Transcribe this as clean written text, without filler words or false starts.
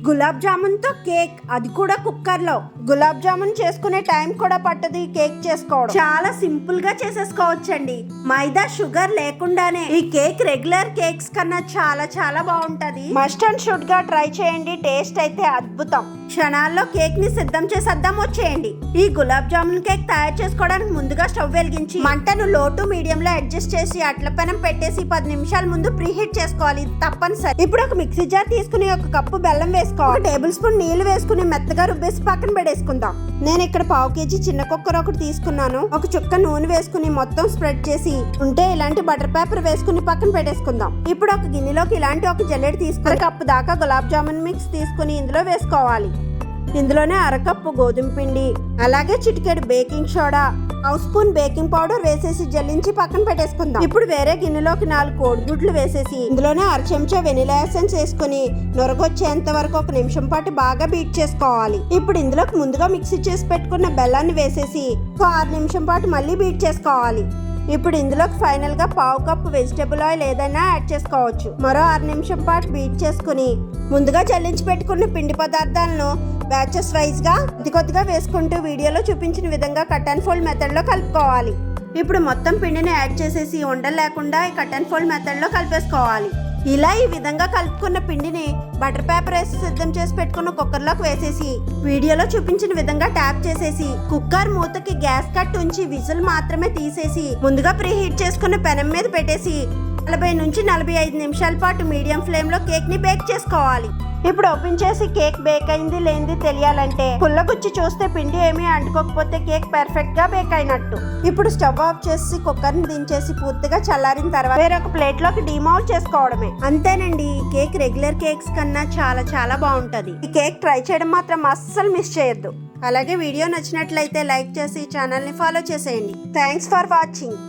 గులాబ్ జామున్ తో కేక్, అది కూడా కుక్కర్ లో. గులాబ్ జామున్ చేసుకునే టైం కూడా పట్టదు ఈ కేక్ చేసుకోవడం. చాలా సింపుల్ గా చేసేసుకోవచ్చండి. మైదా, షుగర్ లేకుండానే ఈ కేక్ రెగ్యులర్ కేక్స్ కన్నా చాలా చాలా బాగుంటది. మస్ట్ అండ్ షుడ్ గా ట్రై చేయండి. టేస్ట్ అయితే అద్భుతం. క్షణాల్లో కేక్ ని సిద్ధం చేసేద్దాం, వచ్చేయండి. ఈ గులాబ్ జామున్ కేక్ తయారు చేసుకోవడానికి ముందుగా స్టవ్ వెలిగించి మంటను లో టు మీడియం లో అడ్జస్ట్ చేసి అట్ల పెనం పెట్టేసి 10 నిమిషాల ముందు ప్రీ హీట్ చేసుకోవాలి. ఇది తప్పనిసరి. ఇప్పుడు ఒక మిక్సీ జార్ తీసుకుని 1 కప్పు బెల్లం వేసుకోవాలి. 1 టేబుల్ స్పూన్ నీళ్లు వేసుకుని మెత్తగా రుబ్బేసి పక్కన పెట్టేసుకుందాం. నేను ఇక్కడ 1/2 కేజీ చిన్న కొక్కర ఒకటి తీసుకున్నాను. 1 చుక్క నూనె వేసుకుని మొత్తం స్ప్రెడ్ చేసి ఉంటే ఇలాంటి బటర్ పేపర్ వేసుకుని పక్కన పెట్టేసుకుందాం. ఇప్పుడు ఒక గిన్నెలోకి ఇలాంటి ఒక జల్లెడ తీసుకుని 1 కప్పు దాకా గులాబ్ జామున్ మిక్స్ తీసుకుని ఇందులో వేసుకోవాలి. ఇందులోనే 1/2 కప్పు గోధుమ పిండి, అలాగే చిటికెడు baking soda, 1 spoon baking powder వేసేసి జల్లించి పక్కన పెట్టేసుకుందాం. ఇప్పుడు వేరే గిన్నెలోకి 4 కోడిగుడ్లు వేసేసి ఇందులోనే 1/2 చెంచా వెనిలా ఎసెన్స్ వేసుకుని నొరగొచ్చేంత వరకు 1 నిమిషం పాటు బాగా బీట్ చేసుకోవాలి. ఇప్పుడు ఇందులోకి ముందుగా మిక్సీ చేసి పెట్టుకున్న బెల్లాన్ని వేసేసి 6 నిమిషం పాటు మళ్ళీ బీట్ చేసుకోవాలి. ఇప్పుడు ఇందులోకి ఫైనల్ గా 1/2 కప్పు వెజిటబుల్ ఆయిల్ ఏదైనా యాడ్ చేసుకోవచ్చు. మరో 6 నిమిషం పాటు బీట్ చేసుకుని ముందుగా చల్లించి పెట్టుకున్న పిండి పదార్థాలను బ్యాచెస్ వైజ్ గా కొద్దిగా వేసుకుంటూ వీడియోలో చూపించిన విధంగా కట్ అండ్ ఫోల్డ్ మెథడ్ లో కలుపుకోవాలి. ఇప్పుడు మొత్తం పిండిని యాడ్ చేసేసి ఉండలు లేకుండా ఈ కట్ అండ్ ఫోల్డ్ మెథడ్ లో కలిపేసుకోవాలి. ఇలా ఈ విధంగా కలుపుకున్న పిండిని బటర్ పేపర్ వేసి సిద్ధం చేసి పెట్టుకున్న కుక్కర్లోకి వేసేసి వీడియోలో చూపించిన విధంగా ట్యాప్ చేసేసి కుక్కర్ మూతకి గ్యాస్ కట్ ఉంచి విజిల్ మాత్రమే తీసేసి ముందుగా ప్రీ హీట్ చేసుకున్న పెనం మీద పెట్టేసి 40 నుంచి 45 నిమిషాల పాటు మీడియం ఫ్లేమ్ లో కేక్ ని బేక్ చేసుకోవాలి. ఇప్పుడు ఓపెన్ చేసి కేక్ బేక్ అయింది లేనిది తెలియాలంటే పుల్లగుచ్చి చూస్తే పిండి ఏమీ అంటుకోకపోతే కేక్ పర్ఫెక్ట్ గా బేక్ అయినట్టు. ఇప్పుడు స్టవ్ ఆఫ్ చేసి కుక్కర్ ని దించేసి పూర్తిగా చల్లారిన తర్వాత వేరొక ప్లేట్ లోకి డిమౌల్డ్ చేసుకోవడమే. అంతేనండి. ఈ కేక్ రెగ్యులర్ కేక్స్ కన్నా చాలా చాలా బాగుంటది. ఈ కేక్ ట్రై చేయడం మాత్రం అస్సలు మిస్ చేయొద్దు. అలాగే వీడియో నచ్చినట్లయితే లైక్ చేసి ఛానల్ ని ఫాలో చేసేయండి. Thanks for watching.